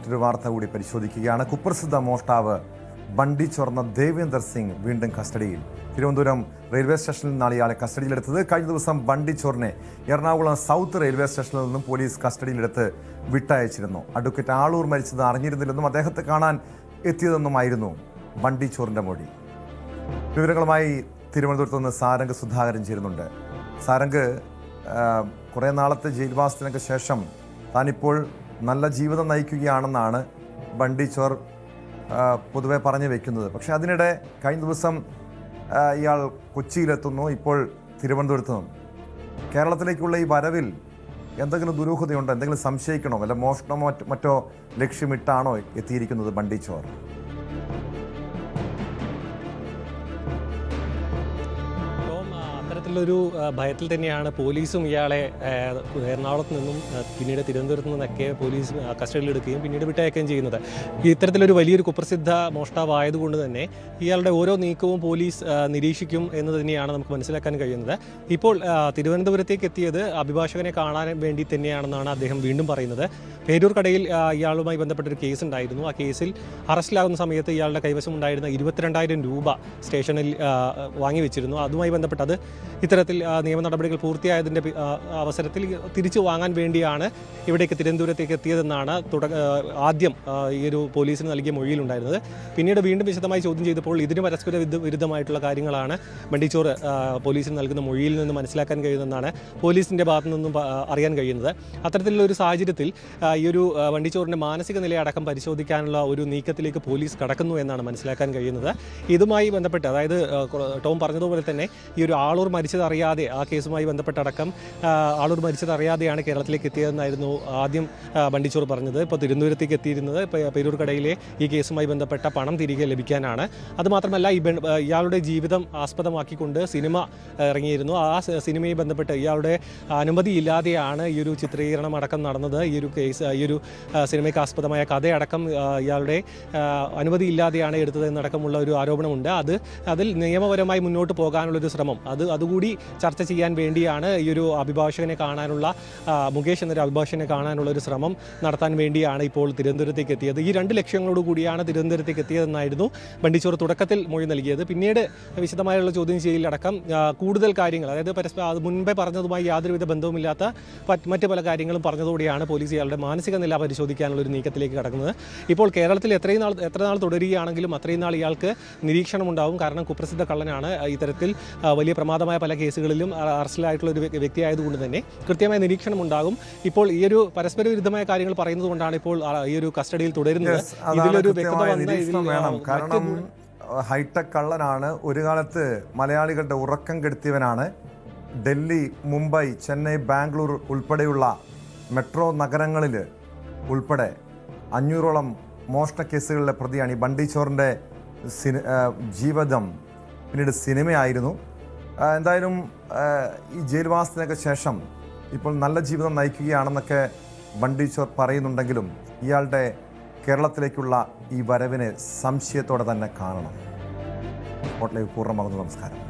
മറ്റൊരു വാർത്ത കൂടി പരിശോധിക്കുകയാണ്. കുപ്രസിദ്ധ മോഷ്ടാവ് ബണ്ടി ചോർന്ന ദേവേന്ദർ സിംഗ് വീണ്ടും കസ്റ്റഡിയിൽ. തിരുവനന്തപുരം റെയിൽവേ സ്റ്റേഷനിൽ നിന്നാണ് ഇയാളെ കസ്റ്റഡിയിലെടുത്തത്. കഴിഞ്ഞ ദിവസം ബണ്ടി ചോറിനെ എറണാകുളം സൗത്ത് റെയിൽവേ സ്റ്റേഷനിൽ നിന്നും പോലീസ് കസ്റ്റഡിയിലെടുത്ത് വിട്ടയച്ചിരുന്നു. അഡ്വക്കേറ്റ് ആളൂർ മരിച്ചത് അറിഞ്ഞിരുന്നില്ലെന്നും അദ്ദേഹത്തെ കാണാൻ എത്തിയതെന്നുമായിരുന്നു ബണ്ടി ചോറിന്റെ മൊഴി. വിവരങ്ങളുമായി തിരുവനന്തപുരത്ത് നിന്ന് സാരംഗ് സുധാകരൻ ചേരുന്നുണ്ട്. സാരംഗ്, കുറേ നാളത്തെ ജയിൽവാസത്തിനൊക്കെ ശേഷം താനിപ്പോൾ നല്ല ജീവിതം നയിക്കുകയാണെന്നാണ് ബണ്ടി ചോർ പൊതുവെ പറഞ്ഞു വെക്കുന്നത്. പക്ഷെ അതിനിടെ കഴിഞ്ഞ ദിവസം ഇയാൾ കൊച്ചിയിലെത്തുന്നു, ഇപ്പോൾ തിരുവനന്തപുരത്ത് നിന്നും. കേരളത്തിലേക്കുള്ള ഈ വരവിൽ എന്തെങ്കിലും ദുരൂഹതയുണ്ടോ? എന്തെങ്കിലും സംശയിക്കണോ? വല്ല മോഷണമോ മറ്റോ ലക്ഷ്യമിട്ടാണോ എത്തിയിരിക്കുന്നത് ബണ്ടി ചോർ? അത്തരത്തിലൊരു ഭയത്തിൽ തന്നെയാണ് പോലീസും ഇയാളെ എറണാകുളത്ത് നിന്നും പിന്നീട് തിരുവനന്തപുരത്ത് നിന്നൊക്കെ പോലീസ് കസ്റ്റഡിയിലെടുക്കുകയും പിന്നീട് വിട്ടയക്കുകയും ചെയ്യുന്നത്. ഇത്തരത്തിലൊരു വലിയൊരു കുപ്രസിദ്ധ മോഷ്ടാവായതുകൊണ്ട് തന്നെ ഇയാളുടെ ഓരോ നീക്കവും പോലീസ് നിരീക്ഷിക്കും എന്ന് തന്നെയാണ് നമുക്ക് മനസ്സിലാക്കാൻ കഴിയുന്നത്. ഇപ്പോൾ തിരുവനന്തപുരത്തേക്ക് എത്തിയത് അഭിഭാഷകനെ കാണാൻ വേണ്ടി തന്നെയാണെന്നാണ് അദ്ദേഹം വീണ്ടും പറയുന്നത്. പേരൂർക്കടയിൽ ഇയാളുമായി ബന്ധപ്പെട്ടൊരു കേസ് ഉണ്ടായിരുന്നു. ആ കേസിൽ അറസ്റ്റിലാകുന്ന സമയത്ത് ഇയാളുടെ കൈവശം ഉണ്ടായിരുന്ന 22,000 രൂപ സ്റ്റേഷനിൽ വാങ്ങിവെച്ചിരുന്നു. അതുമായി ബന്ധപ്പെട്ടത് ഇത്തരത്തിൽ നിയമ നടപടികൾ പൂർത്തിയായതിൻ്റെ അവസരത്തിൽ തിരിച്ചു വാങ്ങാൻ വേണ്ടിയാണ് ഇവിടേക്ക് തിരുവനന്തപുരത്തേക്ക് എത്തിയതെന്നാണ് ആദ്യം ഈ ഒരു പോലീസിന് നൽകിയ മൊഴിയിലുണ്ടായിരുന്നത്. പിന്നീട് വീണ്ടും വിശദമായി ചോദ്യം ചെയ്തപ്പോൾ ഇതിന് പരസ്പര വിരുദ്ധമായിട്ടുള്ള കാര്യങ്ങളാണ് ബണ്ടി ചോർ പോലീസിന് നൽകുന്ന മൊഴിയിൽ നിന്ന് മനസ്സിലാക്കാൻ കഴിയുന്നതെന്നാണ് പോലീസിൻ്റെ ഭാഗത്തു നിന്നും അറിയാൻ കഴിയുന്നത്. അത്തരത്തിലുള്ള ഒരു സാഹചര്യത്തിൽ ഈ ഒരു ബണ്ടി ചോറിൻ്റെ മാനസിക നിലയടക്കം പരിശോധിക്കാനുള്ള ഒരു നീക്കത്തിലേക്ക് പോലീസ് കടക്കുന്നു എന്നാണ് മനസ്സിലാക്കാൻ കഴിയുന്നത്. ഇതുമായി ബന്ധപ്പെട്ട്, അതായത് ടോം പറഞ്ഞതുപോലെ തന്നെ ഈ ഒരു ആളൂർ മരിച്ചത് അറിയാതെ, ആ കേസുമായി ബന്ധപ്പെട്ടടക്കം ആളൂർ മരിച്ചത് അറിയാതെയാണ് കേരളത്തിലേക്ക് എത്തിയതെന്നായിരുന്നു ആദ്യം ബണ്ടി ചോർ പറഞ്ഞത്. ഇപ്പോൾ തിരുവനന്തപുരത്തേക്ക് എത്തിയിരുന്നത് പേരൂർക്കടയിലെ ഈ കേസുമായി ബന്ധപ്പെട്ട പണം തിരികെ ലഭിക്കാനാണ്. അതുമാത്രമല്ല ഇയാളുടെ ജീവിതം ആസ്പദമാക്കിക്കൊണ്ട് സിനിമ ഇറങ്ങിയിരുന്നു. ആ സിനിമയെ ബന്ധപ്പെട്ട് ഇയാളുടെ അനുമതിയില്ലാതെയാണ് ഈ ഒരു ചിത്രീകരണം അടക്കം നടന്നത്. ഈ ഒരു സിനിമയ്ക്ക് ആസ്പദമായ കഥയടക്കം ഇയാളുടെ അനുമതിയില്ലാതെയാണ് എടുത്തതെന്നടക്കമുള്ള ഒരു ആരോപണമുണ്ട്. അതിൽ നിയമപരമായി മുന്നോട്ട് പോകാനുള്ളൊരു ശ്രമം അതുകൂടി ചർച്ച ചെയ്യാൻ വേണ്ടിയാണ് ഈ ഒരു അഭിഭാഷകനെ കാണാനുള്ള, മുകേഷ് എന്നൊരു അഭിഭാഷകനെ കാണാനുള്ള ഒരു ശ്രമം നടത്താൻ വേണ്ടിയാണ് ഇപ്പോൾ തിരുവനന്തപുരത്തേക്ക് എത്തിയത്. ഈ 2 ലക്ഷ്യങ്ങളോട് കൂടിയാണ് തിരുവനന്തപുരത്തേക്ക് എത്തിയതെന്നായിരുന്നു ബണ്ടി ചോർ തുടക്കത്തിൽ മൊഴി നൽകിയത്. പിന്നീട് വിശദമായുള്ള ചോദ്യം ചെയ്യലടക്കം കൂടുതൽ കാര്യങ്ങൾ, അതായത് അത് മുൻപേ പറഞ്ഞതുമായി യാതൊരുവിധ ബന്ധവുമില്ലാത്ത മറ്റ് പല കാര്യങ്ങളും പറഞ്ഞതോടെയാണ് പോലീസ് ഇയാളുടെ മാനസിക നില പരിശോധിക്കാനുള്ള ഒരു നീക്കത്തിലേക്ക് കടക്കുന്നത്. ഇപ്പോൾ കേരളത്തിൽ എത്ര നാൾ തുടരുകയാണെങ്കിലും അത്രയും നാൾ ഇയാൾക്ക് നിരീക്ഷണം ഉണ്ടാവും. കാരണം കുപ്രസിദ്ധ കള്ളനാണ്. ഇത്തരത്തിൽ വലിയ പ്രമാദമായ പല കേസുകളിലും അറസ്റ്റിലായിട്ടുള്ള ഒരു വ്യക്തിയായതുകൊണ്ട് തന്നെ കൃത്യമായ നിരീക്ഷണം ഉണ്ടാകും. ഇപ്പോൾ ഈ ഒരു പരസ്പര വിരുദ്ധമായ കാര്യങ്ങൾ പറയുന്നത് കൊണ്ടാണ് ഇപ്പോൾ ഈ ഒരു കസ്റ്റഡിയിൽ തുടരുന്നത്. ഇതിലൊരു കാരണം ഹൈടെക് കള്ളനാണ്. ഒരു കാലത്ത് മലയാളികളുടെ ഉറക്കം കെടുത്തിയവനാണ്. ഡൽഹി, മുംബൈ, ചെന്നൈ, ബാംഗ്ലൂർ ഉൾപ്പെടെയുള്ള മെട്രോ നഗരങ്ങളിൽ ഉൾപ്പെടെ 500ഓളം മോഷണ കേസുകളിലെ പ്രതിയാണ്. ഈ ബണ്ടി ചോറിൻ്റെ ജീവിതം പിന്നീട് സിനിമയായിരുന്നു. എന്തായാലും ഈ ജയിൽവാസത്തിനൊക്കെ ശേഷം ഇപ്പോൾ നല്ല ജീവിതം നയിക്കുകയാണെന്നൊക്കെ ബണ്ടി ചോർ പറയുന്നുണ്ടെങ്കിലും ഇയാളുടെ കേരളത്തിലേക്കുള്ള ഈ വരവിനെ സംശയത്തോടെ തന്നെ കാണണം. ഹോട്ട് ലൈവ് പൂർണ്ണമാകുന്നു. നമസ്കാരം.